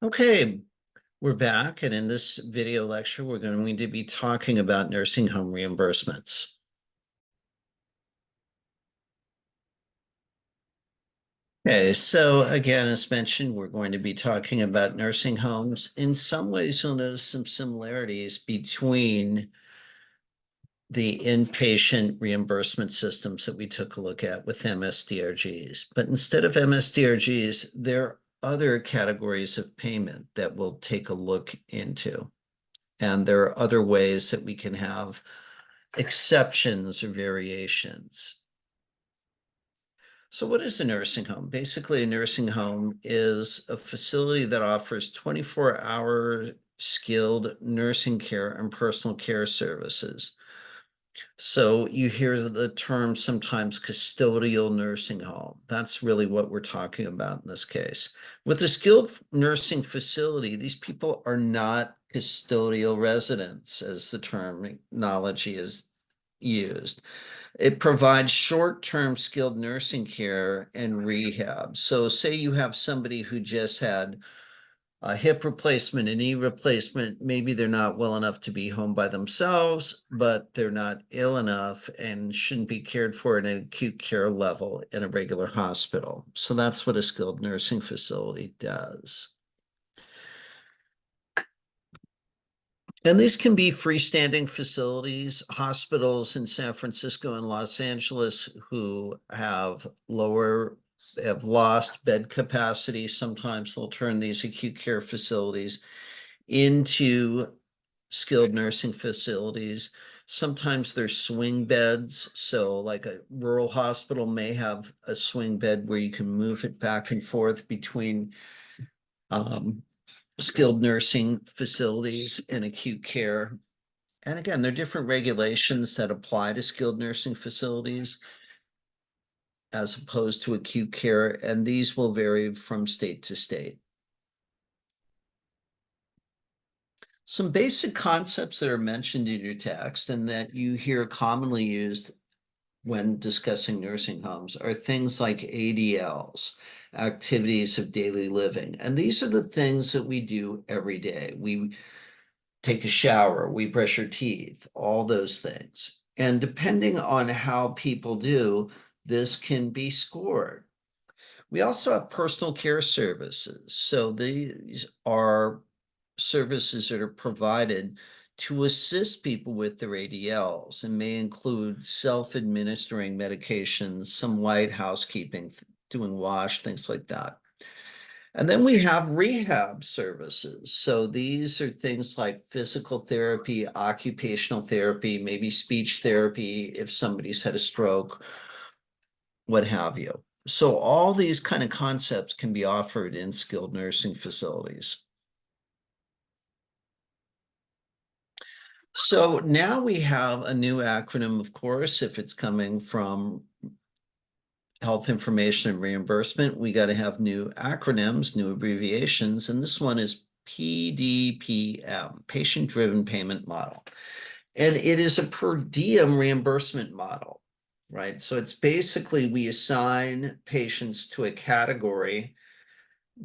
Okay, we're back, and in this video lecture, we're going to be talking about nursing home reimbursements. Okay, so again, as mentioned, we're going to be talking about nursing homes. In some ways, you'll notice some similarities between the inpatient reimbursement systems that we took a look at with MSDRGs. But instead of MSDRGs, there are other categories of payment that we'll take a look into. And there are other ways that we can have exceptions or variations. So what is a nursing home? Basically, a nursing home is a facility that offers 24-hour skilled nursing care and personal care services. So you hear the term sometimes custodial nursing home. That's really what we're talking about in this case. With a skilled nursing these people are not custodial residents, as the terminology is used. It provides short-term skilled nursing care and rehab. So say you have somebody who just had a hip replacement, a knee replacement, maybe they're not well enough to be home by themselves, but they're not ill enough and shouldn't be cared for at an acute care level in a regular hospital. So that's what a skilled nursing facility does. And these can be freestanding facilities, hospitals in San Francisco and Los Angeles who have lost bed capacity. Sometimes they'll turn these acute care facilities into skilled nursing facilities. Sometimes they're swing beds. So like a rural hospital may have a swing bed where you can move it back and forth between skilled nursing facilities and acute care. And again, there are different regulations that apply to skilled nursing facilities as opposed to acute care, and these will vary from state to state. Some basic concepts that are mentioned in your text and that you hear commonly used when discussing nursing homes are things like ADLs, activities of daily living. And these are the things that we do every day. We take a shower, we brush our teeth, all those things. And depending on how people do, this can be scored. We also have personal care services. So these are services that are provided to assist people with their ADLs and may include self-administering medications, some light housekeeping, doing wash, things like that. And then we have rehab services. So these are things like physical therapy, occupational therapy, maybe speech therapy if somebody's had a stroke, what have you. So all these kind of concepts can be offered in skilled nursing facilities. So now we have a new acronym, of course, if it's coming from health information and reimbursement, we got to have new acronyms, new abbreviations, and this one is PDPM, Patient-Driven Payment Model. And it is a per diem reimbursement model, right? So it's basically we assign patients to a category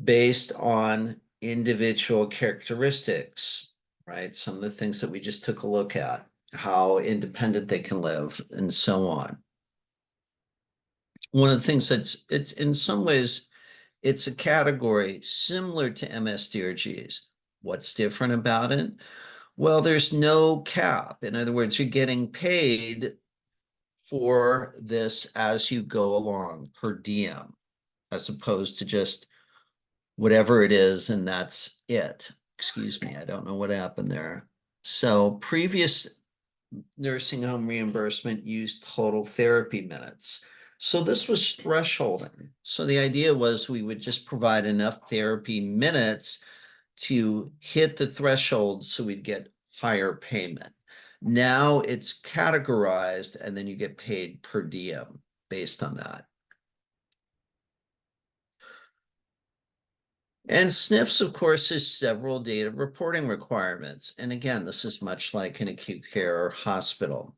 based on individual characteristics, right? Some of the things that we just took a look at, how independent they can live, and so on. One of the things it's in some ways, it's a category similar to MSDRGs. What's different about it? Well, there's no cap. In other words, you're getting paid for this as you go along per diem, as opposed to just whatever it is, and that's it. Excuse me, I don't know what happened there. So previous nursing home reimbursement used total therapy minutes. So this was thresholding. So the idea was we would just provide enough therapy minutes to hit the threshold so we'd get higher payment. Now it's categorized and then you get paid per diem based on that. And SNFs, of course, has several data reporting requirements. And again, this is much like an acute care or hospital.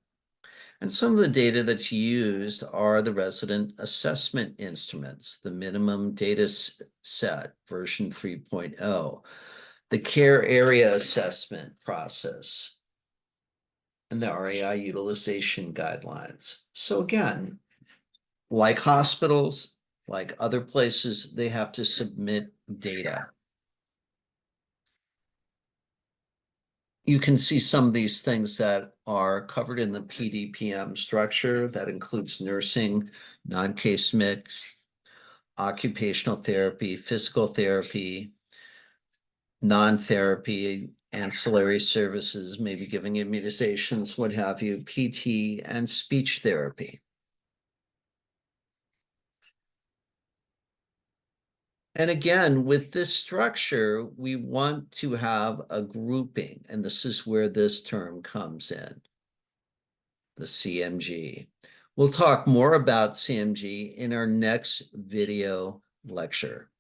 And some of the data that's used are the resident assessment instruments, the minimum data set version 3.0, the care area assessment process, and the RAI utilization guidelines. So again, like hospitals, like other places, they have to submit data. You can see some of these things that are covered in the PDPM structure that includes nursing, non-case mix, occupational therapy, physical therapy, non-therapy, ancillary services, maybe giving immunizations, what have you, PT, and speech therapy. And again, with this structure, we want to have a grouping, and this is where this term comes in, the CMG. We'll talk more about CMG in our next video lecture.